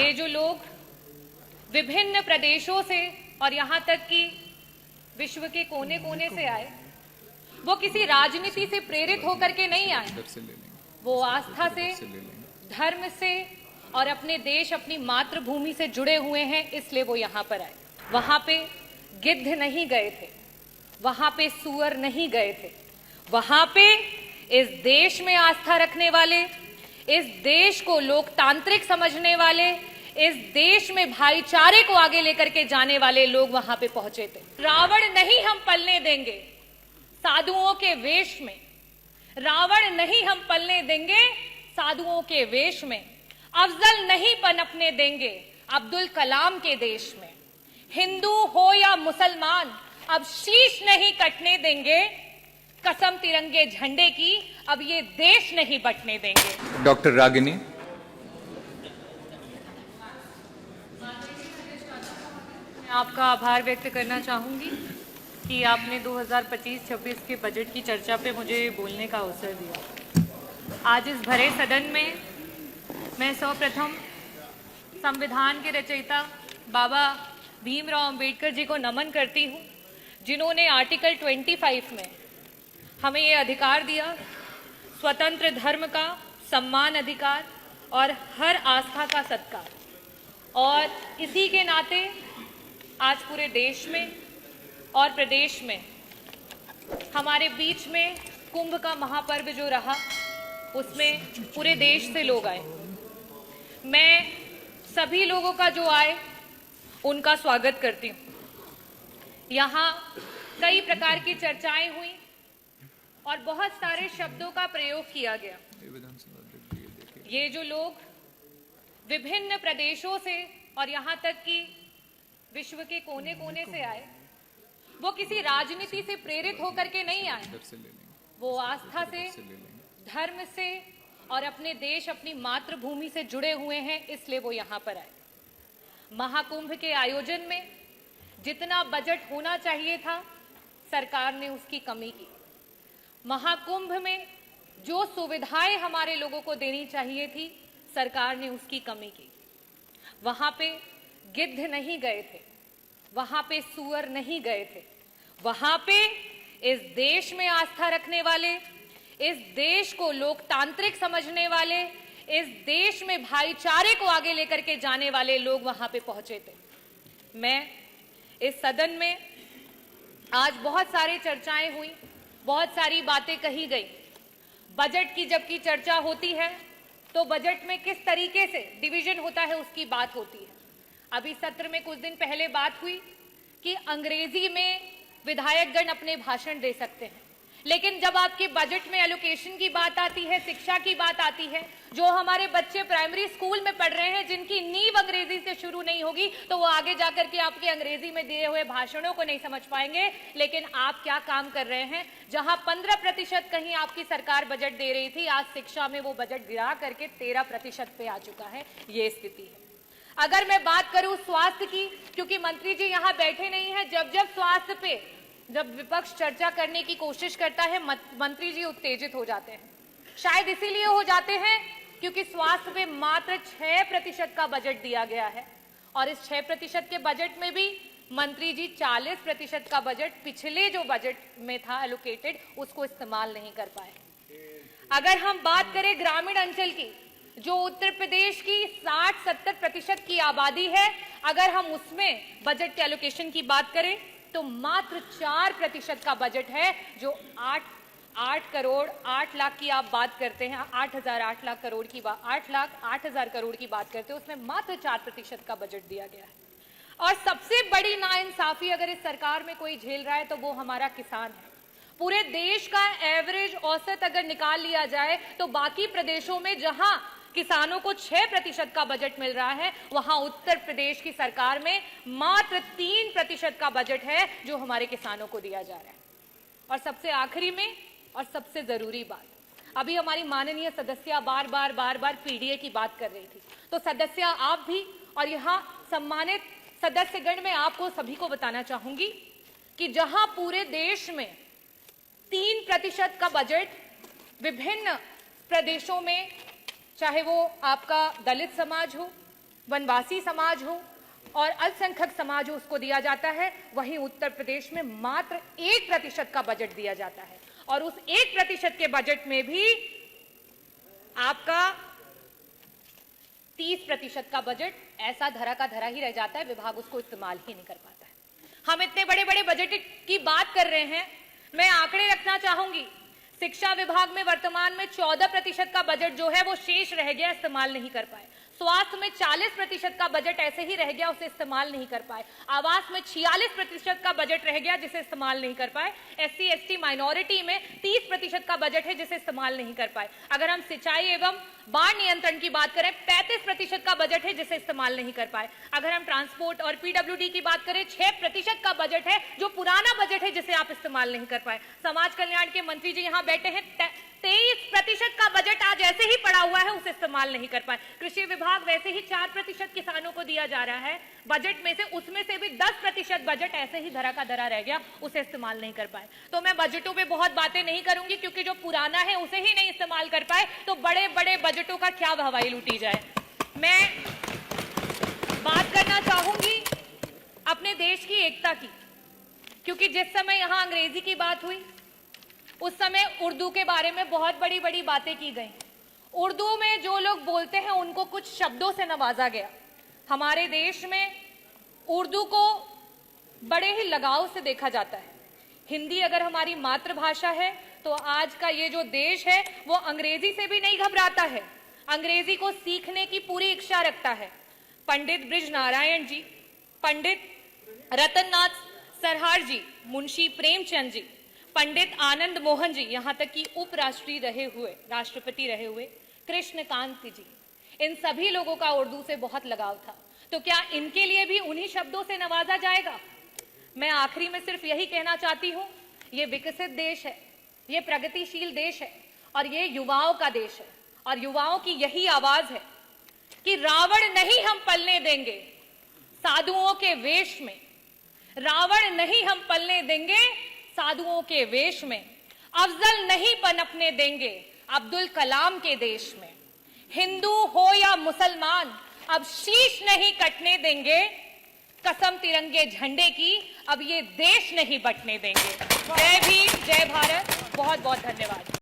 ये जो लोग विभिन्न प्रदेशों से और यहाँ तक कि विश्व के कोने कोने से आए, वो किसी राजनीति से प्रेरित होकर के नहीं आए। वो आस्था से, धर्म से और अपने देश, अपनी मातृभूमि से जुड़े हुए हैं, इसलिए वो यहाँ पर आए। वहां पे गिद्ध नहीं गए थे, वहां पे सूअर नहीं गए थे, वहां पे इस देश में आस्था रखने वाले, इस देश को लोकतांत्रिक समझने वाले, इस देश में भाईचारे को आगे लेकर के जाने वाले लोग वहां पे पहुंचे थे। रावण नहीं हम पलने देंगे साधुओं के वेश में, रावण नहीं हम पलने देंगे साधुओं के वेश में, अफजल नहीं पनपने देंगे अब्दुल कलाम के देश में, हिंदू हो या मुसलमान अब शीश नहीं कटने देंगे, कसम तिरंगे झंडे की अब ये देश नहीं बंटने देंगे। डॉक्टर रागिनी। मैं आपका आभार व्यक्त करना चाहूंगी कि आपने 2025-26 के बजट की चर्चा पे मुझे बोलने का अवसर दिया। आज इस भरे सदन में मैं सर्वप्रथम संविधान के रचयिता बाबा भीमराव अंबेडकर जी को नमन करती हूँ, जिन्होंने आर्टिकल 25 में हमें ये अधिकार दिया, स्वतंत्र धर्म का सम्मान अधिकार और हर आस्था का सत्कार। और इसी के नाते आज पूरे देश में और प्रदेश में हमारे बीच में कुंभ का महापर्व जो रहा, उसमें पूरे देश से लोग आए। मैं सभी लोगों का जो आए उनका स्वागत करती हूँ। यहाँ कई प्रकार की चर्चाएं हुई और बहुत सारे शब्दों का प्रयोग किया गया। ये जो लोग विभिन्न प्रदेशों से और यहाँ तक कि विश्व के कोने कोने से आए, वो किसी राजनीति से प्रेरित होकर के नहीं आए। वो आस्था से, धर्म से और अपने देश, अपनी मातृभूमि से जुड़े हुए हैं, इसलिए वो यहाँ पर आए। महाकुंभ के आयोजन में जितना बजट होना चाहिए था, सरकार ने उसकी कमी की। महाकुंभ में जो सुविधाएं हमारे लोगों को देनी चाहिए थी, सरकार ने उसकी कमी की। वहां पे गिद्ध नहीं गए थे, वहां पे सूअर नहीं गए थे, वहां पे इस देश में आस्था रखने वाले, इस देश को लोकतांत्रिक समझने वाले, इस देश में भाईचारे को आगे लेकर के जाने वाले लोग वहां पे पहुंचे थे। मैं इस सदन में आज बहुत सारी चर्चाएं हुई, बहुत सारी बातें कही गई। बजट की जबकि चर्चा होती है तो बजट में किस तरीके से डिवीजन होता है उसकी बात होती है। अभी सत्र में कुछ दिन पहले बात हुई कि अंग्रेजी में विधायकगण अपने भाषण दे सकते हैं, लेकिन जब आपके बजट में एलोकेशन की बात आती है, शिक्षा की बात आती है, जो हमारे बच्चे प्राइमरी स्कूल में पढ़ रहे हैं, जिनकी नींव अंग्रेजी से शुरू नहीं होगी, तो वो आगे जाकर के आपके अंग्रेजी में दिए हुए भाषणों को नहीं समझ पाएंगे। लेकिन आप क्या काम कर रहे हैं? जहां 15% कहीं आपकी सरकार बजट दे रही थी, आज शिक्षा में वो बजट गिरा करके 13% पे आ चुका है। ये स्थिति है। अगर मैं बात करूं स्वास्थ्य की, क्योंकि मंत्री जी यहाँ बैठे नहीं है, जब स्वास्थ्य पे जब विपक्ष चर्चा करने की कोशिश करता है, मंत्री जी उत्तेजित हो जाते हैं। शायद इसीलिए हो जाते हैं क्योंकि स्वास्थ्य पे मात्र 6% का बजट दिया गया है और इस 6% के बजट में भी मंत्री जी 40% का बजट पिछले जो बजट में था एलोकेटेड, उसको इस्तेमाल नहीं कर पाए। अगर हम बात करें ग्रामीण अंचल की, जो उत्तर प्रदेश की 60-70% की आबादी है, अगर हम उसमें बजट के एलोकेशन की बात करें तो मात्र 4% का बजट है, जो 8 करोड़ 8 लाख की आप बात करते हैं, 8 लाख करोड़ की बात, 8 लाख 8 हजार करोड़ की बात करते हैं, उसमें मात्र 4% का बजट दिया गया है। और सबसे बड़ी नाइंसाफी अगर इस सरकार में कोई झेल रहा है तो वो हमारा किसान है। पूरे देश का एवरेज औसत अगर निकाल लिया जाए तो बाकी प्रदेशों में जहां किसानों को 6% का बजट मिल रहा है, वहां उत्तर प्रदेश की सरकार में मात्र 3% का बजट है जो हमारे किसानों को दिया जा रहा है। और सबसे आखिरी में और सबसे जरूरी बात, अभी हमारी माननीय सदस्य बार बार पीडीए की बात कर रही थी, तो सदस्य आप भी और यहाँ सम्मानित सदस्यगण, में आपको सभी को बताना चाहूंगी कि जहां पूरे देश में 3% का बजट विभिन्न प्रदेशों में, चाहे वो आपका दलित समाज हो, वनवासी समाज हो और अल्पसंख्यक समाज हो, उसको दिया जाता है। वहीं उत्तर प्रदेश में मात्र 1% का बजट दिया जाता है और उस 1% के बजट में भी आपका 30% का बजट ऐसा धरा का धरा ही रह जाता है, विभाग उसको इस्तेमाल ही नहीं कर पाता है। हम इतने बड़े बड़े बजट की बात कर रहे हैं, मैं आंकड़े रखना चाहूंगी। शिक्षा विभाग में वर्तमान में 14% का बजट जो है वो शेष रह गया, इस्तेमाल नहीं कर पाए। स्वास्थ्य में 40% का बजट ऐसे ही रह गया, उसे इस्तेमाल नहीं कर पाए। आवास में 46% का बजट रह गया, जिसे इस्तेमाल नहीं कर पाए। SC ST माइनॉरिटी में 30% का बजट है, जिसे इस्तेमाल नहीं कर पाए। अगर हम सिंचाई एवं बाढ़ नियंत्रण की बात करें, 35% का बजट है, जिसे इस्तेमाल नहीं कर पाए। अगर हम ट्रांसपोर्ट और PWD की बात करें, 6% का बजट है, जो पुराना बजट है, जिसे आप इस्तेमाल नहीं कर पाए। समाज कल्याण के मंत्री जी यहाँ बैठे हैं, 23% का बजट आज ऐसे ही पड़ा हुआ है, उसे इस्तेमाल नहीं कर पाए। कृषि विभाग वैसे ही 4% किसानों को दिया जा रहा है बजट में से, उसमें से भी 10% बजट ऐसे ही धरा का धरा रह गया, उसे इस्तेमाल नहीं कर पाए। तो मैं बजटों पे बहुत बातें नहीं करूंगी, क्योंकि जो पुराना है उसे ही नहीं इस्तेमाल कर पाए, तो बड़े बड़े बजटों का क्या हवाई लूटी जाए। मैं बात करना चाहूंगी अपने देश की एकता की, क्योंकि जिस समय यहां अंग्रेजी की बात हुई उस समय उर्दू के बारे में बहुत बड़ी बड़ी बातें की गई। उर्दू में जो लोग बोलते हैं उनको कुछ शब्दों से नवाजा गया। हमारे देश में उर्दू को बड़े ही लगाव से देखा जाता है। हिंदी अगर हमारी मातृभाषा है तो आज का ये जो देश है वो अंग्रेजी से भी नहीं घबराता है, अंग्रेजी को सीखने की पूरी इच्छा रखता है। पंडित ब्रिज नारायण जी, पंडित रतननाथ सरहार जी, मुंशी प्रेमचंद जी, पंडित आनंद मोहन जी, यहां तक कि उपराष्ट्रपति रहे हुए कृष्णकांत जी, इन सभी लोगों का उर्दू से बहुत लगाव था। तो क्या इनके लिए भी उन्हीं शब्दों से नवाजा जाएगा? मैं आखिरी में सिर्फ यही कहना चाहती हूं, ये विकसित देश है, ये प्रगतिशील देश है और ये युवाओं का देश है, और युवाओं की यही आवाज है कि रावण नहीं हम पलने देंगे साधुओं के वेश में, रावण नहीं हम पलने देंगे साधुओं के वेश में, अफजल नहीं पनपने देंगे अब्दुल कलाम के देश में, हिंदू हो या मुसलमान अब शीश नहीं कटने देंगे, कसम तिरंगे झंडे की अब ये देश नहीं बटने देंगे। जय भीम, जय भारत, बहुत बहुत धन्यवाद।